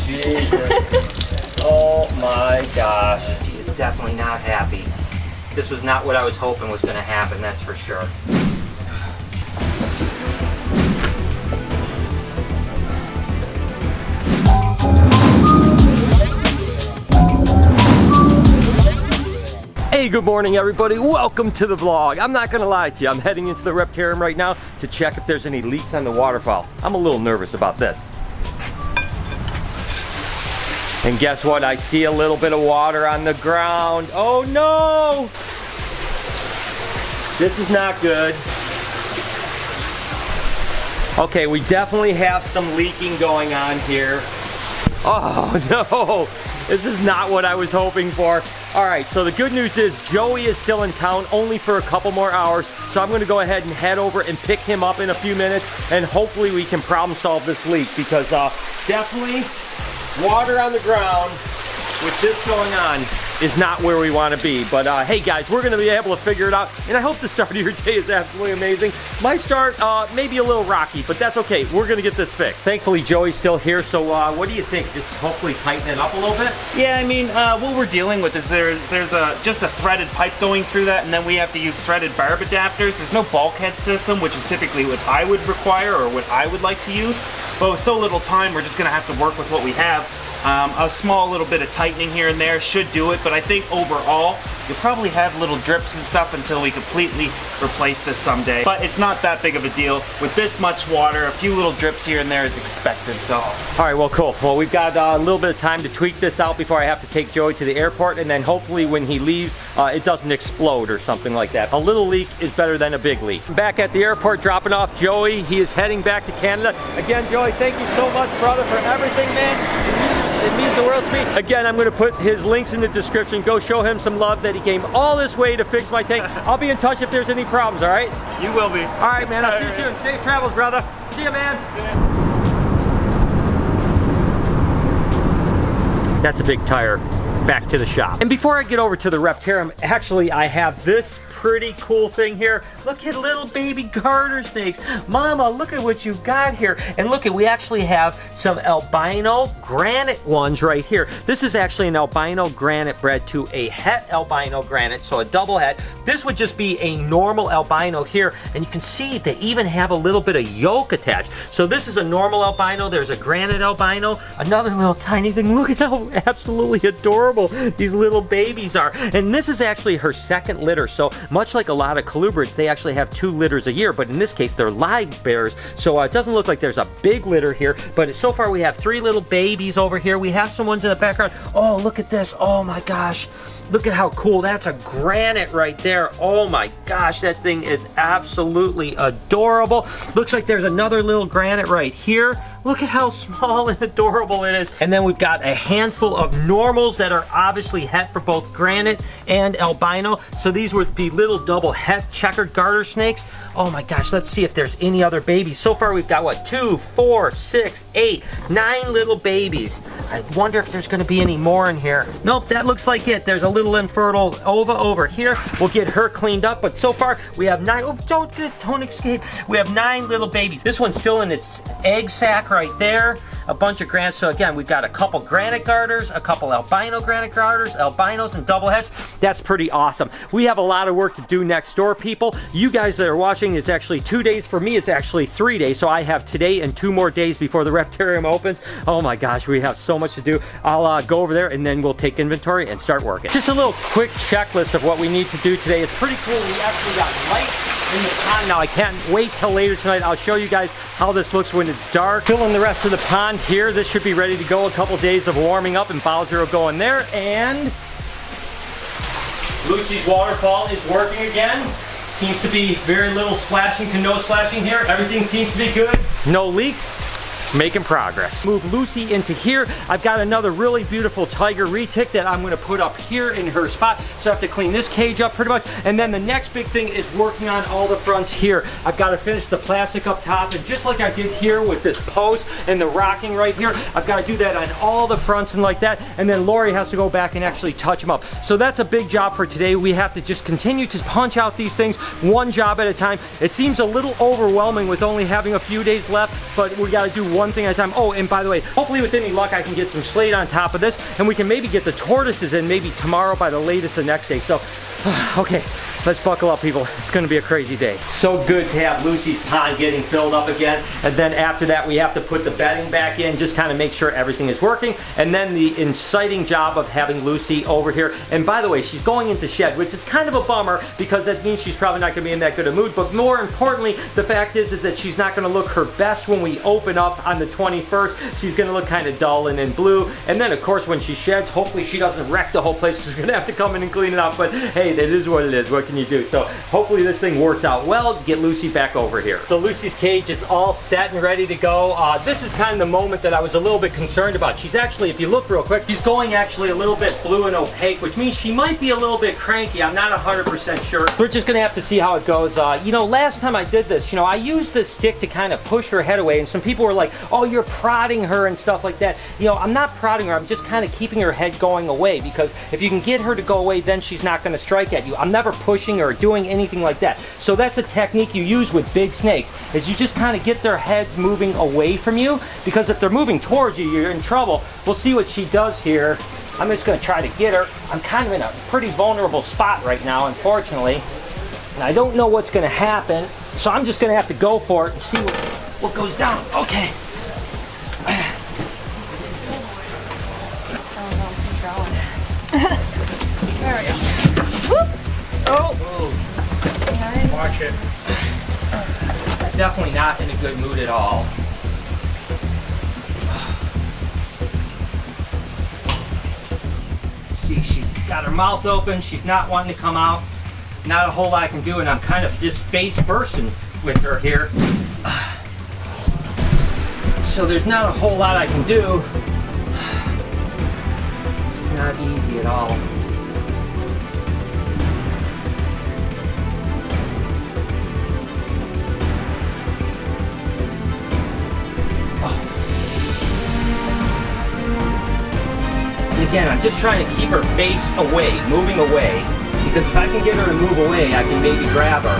Jesus. Oh my gosh. He is definitely not happy. This was not what I was hoping was going to happen, that's for sure. Hey, good morning everybody. Welcome to the vlog. I'm not gonna lie to you, I'm heading into the Reptarium right now to check if there's any leaks on the waterfall. I'm a little nervous about this. And guess what? I see a little bit of water on the ground. Oh no! This is not good. Okay, we definitely have some leaking going on here. Oh no! This is not what I was hoping for. All right, so the good news is Joey is still in town only for a couple more hours. So I'm gonna go ahead and head over and pick him up in a few minutes, and hopefully we can problem solve this leak, because definitely water on the ground with this going on is not where we want to be. But hey guys, we're gonna be able to figure it out, and I hope the start of your day is absolutely amazing. My start may be a little rocky, but that's okay. We're gonna get this fixed. Thankfully Joey's still here, so what do you think? Just hopefully tighten it up a little bit? Yeah, I mean, what we're dealing with is there's just a threaded pipe going through that, and then we have to use threaded barb adapters. There's no bulkhead system, which is typically what I would require or what I would like to use. But with so little time, we're just gonna have to work with what we have. A small little bit of tightening here and there should do it, but I think overall, you'll probably have little drips and stuff until we completely replace this someday. But it's not that big of a deal. With this much water, a few little drips here and there is expected, so. All right, well, cool. Well, we've got a little bit of time to tweak this out before I have to take Joey to the airport, and then hopefully when he leaves, it doesn't explode or something like that. A little leak is better than a big leak. Back at the airport, dropping off Joey. He is heading back to Canada. Again, Joey, thank you so much, brother, for everything, man. It means the world to me. Again, I'm going to put his links in the description. Go show him some love that he came all this way to fix my tank. I'll be in touch if there's any problems, all right? You will be. All right, man. I'll see you soon. Safe travels, brother. See you, man. That's a big tire. Back to the shop. And before I get over to the Reptarium, actually I have this pretty cool thing here. Look at little baby garter snakes. Mama, look at what you've got here. And look at, we actually have some albino granite ones right here. This is actually an albino granite bred to a het albino granite, so a double het. This would just be a normal albino here, and you can see they even have a little bit of yolk attached. So this is a normal albino, there's a granite albino, another little tiny thing. Look at how absolutely adorable these little babies are. And this is actually her second litter, so much like a lot of colubrids, they actually have 2 litters a year, but in this case they're live bears, so it doesn't look like there's a big litter here. But so far we have 3 little babies over here. We have some ones in the background. Oh, look at this. Oh my gosh, look at how cool. That's a granite right there. Oh my gosh, that thing is absolutely adorable. Looks like there's another little granite right here. Look at how small and adorable it is. And then we've got a handful of normals that are obviously het for both granite and albino. So these would be little double het checkered garter snakes. Oh my gosh, let's see if there's any other babies. So far we've got what, 2, 4, 6, 8, 9 little babies. I wonder if there's gonna be any more in here. Nope, that looks like it. There's a little infertile ova over here. We'll get her cleaned up, but so far we have 9. Oh, don't escape. We have 9 little babies. This one's still in its egg sac right there. A bunch of granites. So again, we've got a couple granite garters, a couple albino granite garters, albinos and double hets. That's pretty awesome. We have a lot of work to do next door, people. You guys that are watching, it's actually 2 days. For me, it's actually 3 days. So I have today and 2 more days before the Reptarium opens. Oh my gosh, we have so much to do. I'll go over there and then we'll take inventory and start working. Just a little quick checklist of what we need to do today. It's pretty cool. We actually got lights in the pond now. I can't wait till later tonight. I'll show you guys how this looks when it's dark. Filling the rest of the pond here. This should be ready to go. A couple days of warming up and Bowser will go in there. And Lucy's waterfall is working again. Seems to be very little splashing to no splashing here. Everything seems to be good. No leaks. Making progress. Move Lucy into here. I've got another really beautiful tiger retic that I'm going to put up here in her spot. So I have to clean this cage up pretty much. And then the next big thing is working on all the fronts here. I've got to finish the plastic up top. And just like I did here with this post and the rocking right here, I've got to do that on all the fronts and like that. And then Lori has to go back and actually touch them up. So that's a big job for today. We have to just continue to punch out these things one job at a time. It seems a little overwhelming with only having a few days left, but we got to do one thing at a time. Oh, and by the way, hopefully with any luck, I can get some slate on top of this, and we can maybe get the tortoises in maybe tomorrow by the latest the next day. So, okay. Let's buckle up, people. It's gonna be a crazy day. So good to have Lucy's pond getting filled up again. And then after that, we have to put the bedding back in, just kind of make sure everything is working. And then the exciting job of having Lucy over here. And by the way, she's going into shed, which is kind of a bummer because that means she's probably not gonna be in that good a mood. But more importantly, the fact is that she's not gonna look her best when we open up on the 21st. She's gonna look kind of dull and in blue. And then of course, when she sheds, hopefully she doesn't wreck the whole place because we're gonna have to come in and clean it up. But hey, that is what it is. What can you do? So hopefully this thing works out well. Get Lucy back over here. So Lucy's cage is all set and ready to go. This is kind of the moment that I was a little bit concerned about. She's actually, if you look real quick, she's going actually a little bit blue and opaque, which means she might be a little bit cranky. I'm not 100% sure. We're just gonna have to see how it goes. You know, last time I did this, you know, I used this stick to kind of push her head away, and some people were like, oh, you're prodding her and stuff like that. You know, I'm not prodding her. I'm just kind of keeping her head going away, because if you can get her to go away, then she's not gonna strike at you. I'm never pushing her or doing anything like that. So that's a technique you use with big snakes, is you just kind of get their heads moving away from you, because if they're moving towards you, you're in trouble. We'll see what she does here. I'm just going to try to get her. I'm kind of in a pretty vulnerable spot right now, unfortunately, and I don't know what's going to happen, so I'm just going to have to go for it and see what goes down. Okay. There we go. Whoop. Oh! Nice. Watch it. Definitely not in a good mood at all. See, she's got her mouth open. She's not wanting to come out. Not a whole lot I can do, and I'm kind of just face first with her here. So there's not a whole lot I can do. This is not easy at all. Again, I'm just trying to keep her face away, moving away, because if I can get her to move away, I can maybe grab her,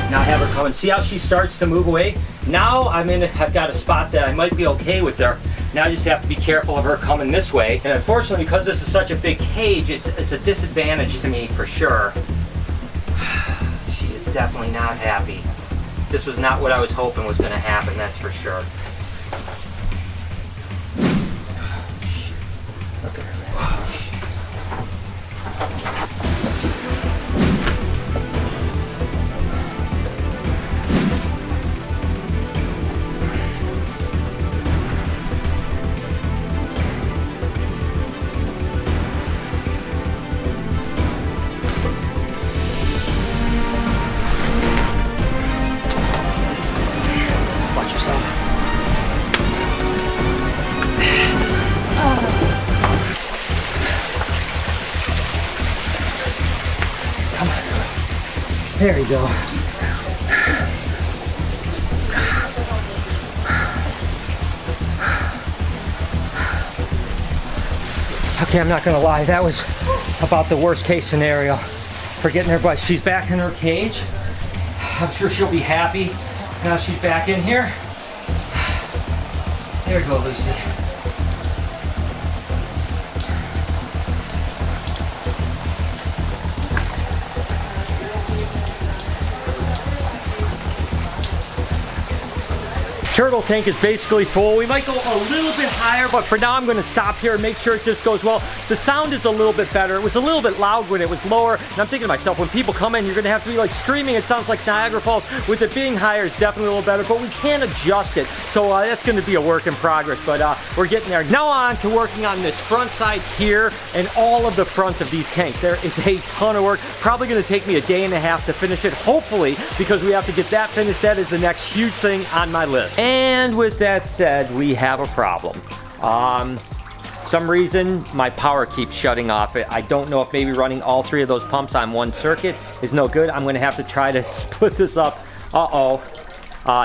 not have her come. And see how she starts to move away? Now I've got a spot that I might be okay with her. Now I just have to be careful of her coming this way. And unfortunately, because this is such a big cage, it's a disadvantage to me for sure. She is definitely not happy. This was not what I was hoping was going to happen, that's for sure. Look at her, man. Watch yourself. There you go. Okay, I'm not gonna lie, that was about the worst case scenario for getting her, but she's back in her cage. I'm sure she'll be happy now she's back in here. There you go, Lucy. Turtle tank is basically full. We might go a little bit higher, but for now I'm going to stop here and make sure it just goes well. The sound is a little bit better. It was a little bit loud when it was lower, and I'm thinking to myself, when people come in, you're going to have to be like screaming. It sounds like Niagara Falls. With it being higher, it's definitely a little better, but we can adjust it. So that's going to be a work in progress, but we're getting there. Now on to working on this front side here and all of the front of these tanks. There is a ton of work. Probably going to take me a day and a half to finish it, hopefully, because we have to get that finished. That is the next huge thing on my list. And with that said, we have a problem. Some reason my power keeps shutting off. I don't know if maybe running all three of those pumps on one circuit is no good. I'm gonna have to try to split this up. Uh-oh.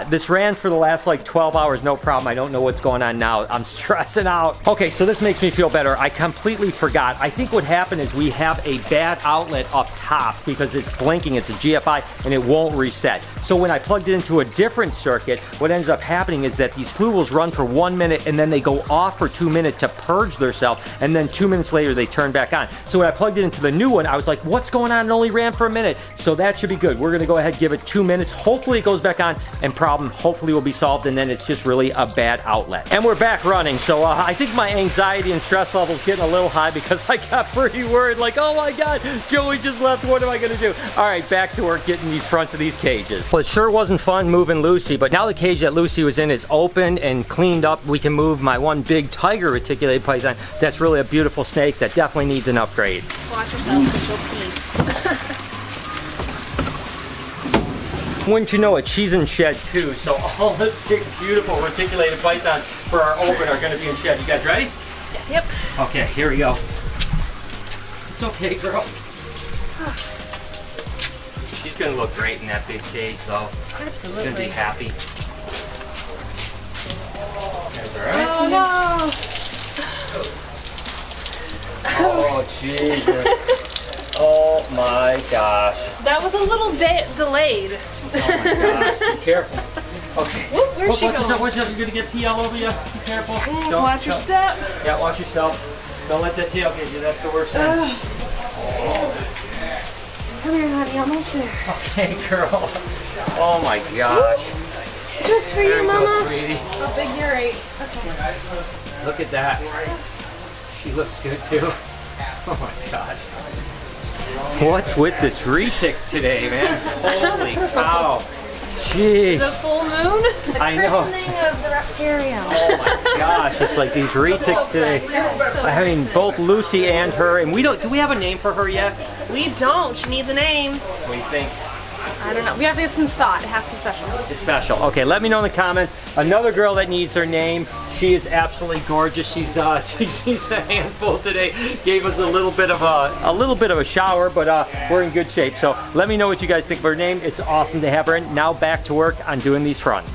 This ran for the last like 12 hours, no problem. I don't know what's going on now. I'm stressing out. Okay, so this makes me feel better. I completely forgot. I think what happened is we have a bad outlet up top because it's blinking. It's a GFI and it won't reset. So when I plugged it into a different circuit, what ends up happening is that these fluids run for 1 minute and then they go off for 2 minutes to purge themselves, and then 2 minutes later they turn back on. So when I plugged it into the new one, I was like, what's going on? It only ran for a minute. So that should be good. We're gonna go ahead and give it 2 minutes. Hopefully it goes back on and problem hopefully will be solved, and then it's just really a bad outlet. And we're back running. So I think my anxiety and stress level is getting a little high because I got pretty worried, like, oh my God, Joey just left. What am I gonna do? All right, back to work getting these fronts of these cages. Well, it sure wasn't fun moving Lucy, but now the cage that Lucy was in is open and cleaned up. We can move my one big tiger reticulated python. That's really a beautiful snake that definitely needs an upgrade. Watch yourself because you'll pee. Wouldn't you know it, she's in shed too. So all the big, beautiful reticulated pythons for our open are gonna be in shed. You guys ready? Yep. Okay, here we go. It's okay, girl. She's gonna look great in that big cage though. Absolutely. She's gonna be happy. That's all right. Oh no. Oh, jeez. Oh my gosh. That was a little delayed. Oh my gosh. Be careful. Okay. Whoop, where's she watch going? yourself, watch yourself. You're gonna get pee all over you. Be careful. Watch your step. Yeah, watch yourself. Don't let that tail get you. That's the worst thing. Come here, honey. Almost there. Okay, girl. Oh my gosh. Just for There you, you Mama. go, sweetie. Oh, big you're 8. Okay. Look at that. She looks good too. Oh my God. What's with this retics today, man? Holy cow. Jeez. The full moon. The I know. christening of the Reptarium. Oh my gosh, it's like these retics today. I mean, both Lucy and her, and do we have a name for her yet? We don't. She needs a name. What do you think? I don't know. We have to give some thought. It has to be special. It's special. Okay, let me know in the comments. Another girl that needs her name. She is absolutely gorgeous. She's a handful today. Gave us a little bit of a shower, but we're in good shape. So let me know what you guys think of her name. It's awesome to have her in. Now back to work on doing these front.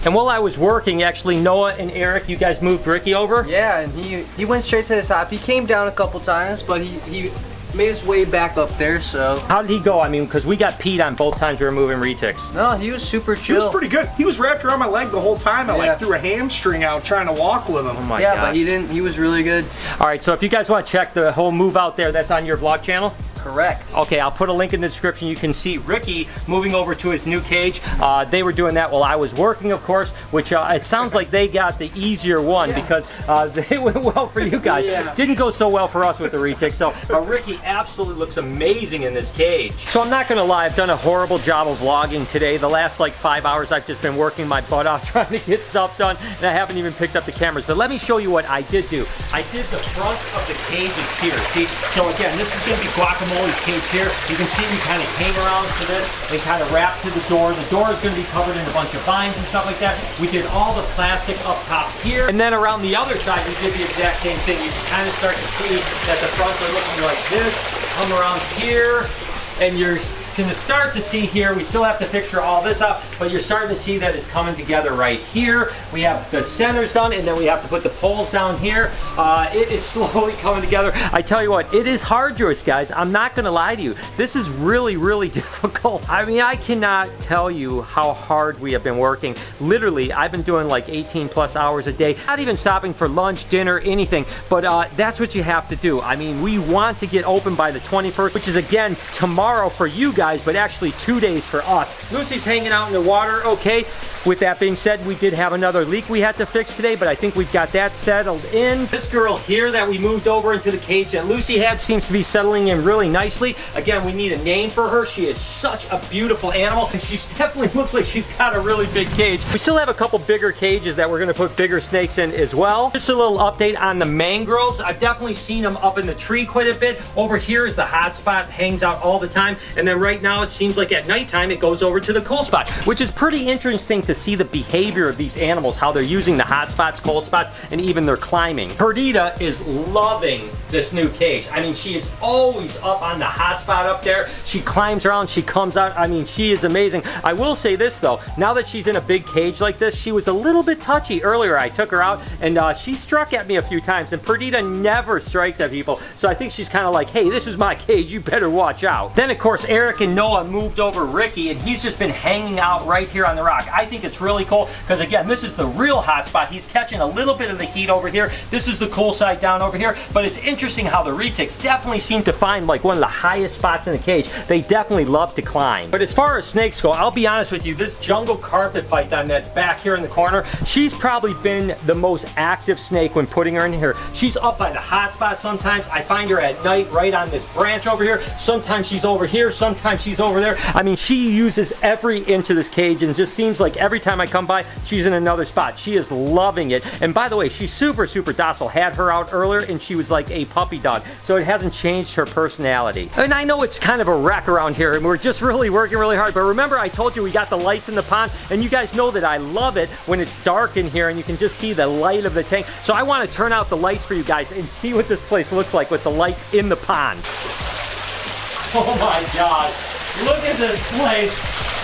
And while I was working, actually, Noah and Eric, you guys moved Ricky over? Yeah, and he went straight to the top. He came down a couple times, but he made his way back up there, so. How did he go? I mean, because we got peed on both times we were moving retics. No, he was super He chill. was pretty good. He was wrapped around my leg the whole time. I Yeah. like threw a hamstring out trying to walk with him. Oh my Yeah, gosh. but he was really good. All right, so if you guys want to check the whole move out there, that's on your vlog channel? Correct. Okay, I'll put a link in the description. You can see Ricky moving over to his new cage. They were doing that while I was working, of course, which it sounds like they got the easier one because they went well for you guys. Yeah. Didn't go so well for us with the retic. So Ricky absolutely looks amazing in this cage. So I'm not gonna lie, I've done a horrible job of vlogging today. The last like 5 hours I've just been working my butt off trying to get stuff done, and I haven't even picked up the cameras. But let me show you what I did do. I did the front of the cages here. See, so again, this is gonna be guacamole cage here. You can see we kind of came around to this and kind of wrapped to the door. The door is going to be covered in a bunch of vines and stuff like that. We did all the plastic up top here. And then around the other side, we did the exact same thing. You can kind of start to see that the fronts are looking like this. Come around here, and you're going to start to see here, we still have to fixture all this up, but you're starting to see that it's coming together right here. We have the centers done, and then we have to put the poles down here. It is slowly coming together. I tell you what, it is arduous, guys. I'm not gonna lie to you. This is really, really difficult. I mean, I cannot tell you how hard we have been working. Literally, I've been doing like 18 plus hours a day, not even stopping for lunch, dinner, anything, but that's what you have to do. I mean, we want to get open by the 21st, which is again, tomorrow for you guys, but actually 2 days for us. Lucy's hanging out in the water, okay. With that being said, we did have another leak we had to fix today, but I think we've got that settled in. This girl here that we moved over into the cage that Lucy had seems to be settling in really nicely. Again, we need a name for her. She is such a beautiful animal, and she definitely looks like she's got a really big cage. We still have a couple bigger cages that we're gonna put bigger snakes in as well. Just a little update on the mangroves. I've definitely seen them up in the tree quite a bit. Over here is the hot spot, hangs out all the time, and then right right now it seems like at nighttime it goes over to the cool spot, which is pretty interesting to see the behavior of these animals, how they're using the hot spots, cold spots, and even their climbing. Perdita is loving this new cage. I mean, she is always up on the hot spot up there. She climbs around, she comes out. I mean, she is amazing. I will say this though, now that she's in a big cage like this, she was a little bit touchy earlier. I took her out and she struck at me a few times, and Perdita never strikes at people. So I think she's kind of like, hey, this is my cage, you better watch out. Then of course, Eric and Noah moved over Ricky, and he's just been hanging out right here on the rock. I think it's really cool because again, this is the real hot spot. He's catching a little bit of the heat over here. This is the cool side down over here, but it's interesting how the retics definitely seem to find like one of the highest spots in the cage. They definitely love to climb. But as far as snakes go, I'll be honest with you, this jungle carpet python that's back here in the corner, she's probably been the most active snake when putting her in here. She's up by the hot spot sometimes. I find her at night right on this branch over here. Sometimes she's over here, sometimes she's over there. I mean, she uses every inch of this cage, and it just seems like every time I come by, she's in another spot. She is loving it. And by the way, she's super, super docile. Had her out earlier, and she was like a puppy dog. So it hasn't changed her personality. And I know it's kind of a wreck around here, and we're just really working really hard. But remember, I told you we got the lights in the pond, and you guys know that I love it when it's dark in here and you can just see the light of the tank. So I want to turn out the lights for you guys and see what this place looks like with the lights in the pond. Oh my God, look at this place.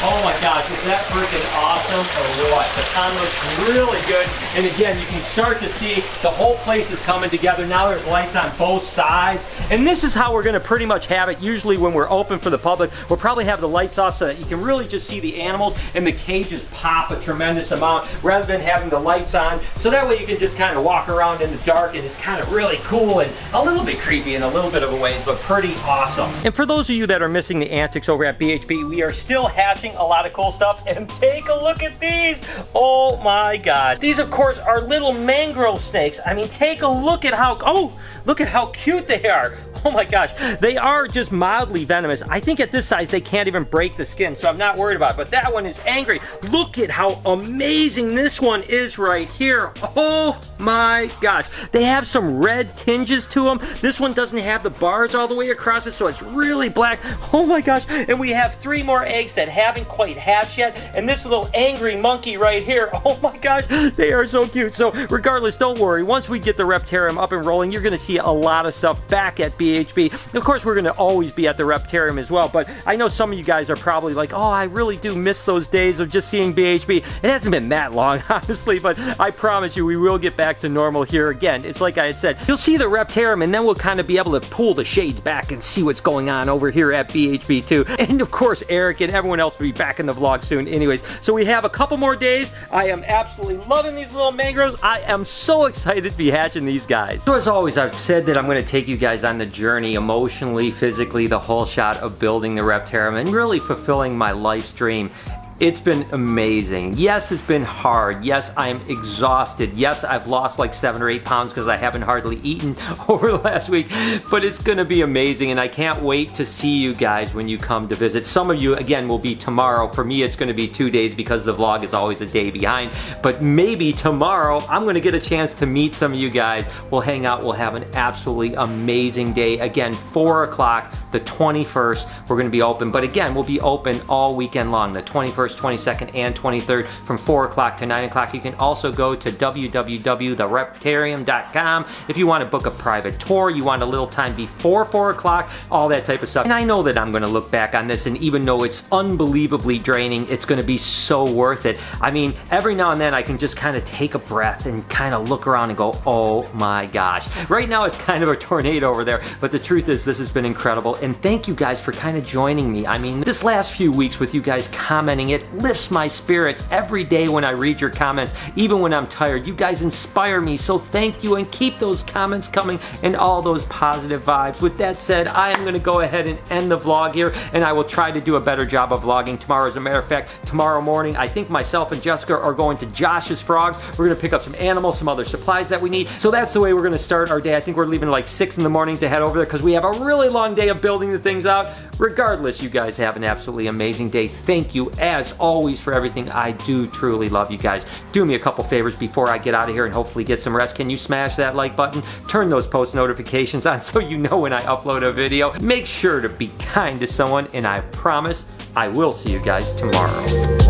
Oh my gosh, is that freaking awesome or what? The pond looks really good. And again, you can start to see the whole place is coming together. Now there's lights on both sides. And this is how we're gonna pretty much have it. Usually when we're open for the public, we'll probably have the lights off so that you can really just see the animals and the cages pop a tremendous amount rather than having the lights on. So that way you can just kind of walk around in the dark, and it's kind of really cool and a little bit creepy in a little bit of a ways, but pretty awesome. And for those of you that are missing the antics over at BHB, we are still hatching a lot of cool stuff, and take a look at these. Oh my God. These of course are little mangrove snakes. I mean, take a look at how, oh, look at how cute they are. Oh my gosh, they are just mildly venomous. I think at this size they can't even break the skin, so I'm not worried about it, but that one is angry. Look at how amazing this one is right here. Oh my gosh. They have some red tinges to them. This one doesn't have the bars all the way across it, so it's really black. Oh my gosh. And we have 3 more eggs that haven't quite hatched yet, and this little angry monkey right here. Oh my gosh, they are so cute. So regardless, don't worry. Once we get the Reptarium up and rolling, you're gonna see a lot of stuff back at BHB. Of course, we're going to always be at the Reptarium as well, but I know some of you guys are probably like, oh, I really do miss those days of just seeing BHB. It hasn't been that long, honestly, but I promise you we will get back to normal here again. It's like I had said, you'll see the Reptarium, and then we'll kind of be able to pull the shades back and see what's going on over here at BHB too. And of course, Eric and everyone else will be back in the vlog soon anyways. So we have a couple more days. I am absolutely loving these little mangroves. I am so excited to be hatching these guys. So as always, I've said that I'm going to take you guys on the journey emotionally, physically, the whole shot of building the Reptarium and really fulfilling my life's dream. It's been amazing. Yes, it's been hard. Yes, I am exhausted. Yes, I've lost like 7 or 8 pounds because I haven't hardly eaten over the last week, but it's gonna be amazing, and I can't wait to see you guys when you come to visit. Some of you, again, will be tomorrow. For me, it's gonna be 2 days because the vlog is always a day behind, but maybe tomorrow I'm gonna get a chance to meet some of you guys. We'll hang out, we'll have an absolutely amazing day. Again, 4 o'clock, the 21st, we're gonna be open, but again, we'll be open all weekend long, the 21st, 22nd, and 23rd from 4 o'clock to 9 o'clock. You can also go to www.thereptarium.com if you want to book a private tour, you want a little time before 4 o'clock, all that type of stuff. And I know that I'm going to look back on this, and even though it's unbelievably draining, it's going to be so worth it. I mean, every now and then I can just kind of take a breath and kind of look around and go, oh my gosh. Right now it's kind of a tornado over there, but the truth is this has been incredible, and thank you guys for kind of joining me. I mean, this last few weeks with you guys commenting, it lifts my spirits every day when I read your comments, even when I'm tired. You guys inspire me, so thank you, and keep those comments coming and all those positive vibes. With that said, I am going to go ahead and end the vlog here, and I will try to do a better job of vlogging tomorrow. As a matter of fact, tomorrow morning, I think myself and Jessica are going to Josh's Frogs. We're going to pick up some animals, some other supplies that we need. So that's the way we're going to start our day. I think we're leaving like 6 in the morning to head over there because we have a really long day of building the things out. Regardless, you guys have an absolutely amazing day. Thank you as as always, for everything. I do truly love you guys. Do me a couple favors before I get out of here and hopefully get some rest. Can you smash that like button? Turn those post notifications on so you know when I upload a video. Make sure to be kind to someone, and I promise I will see you guys tomorrow.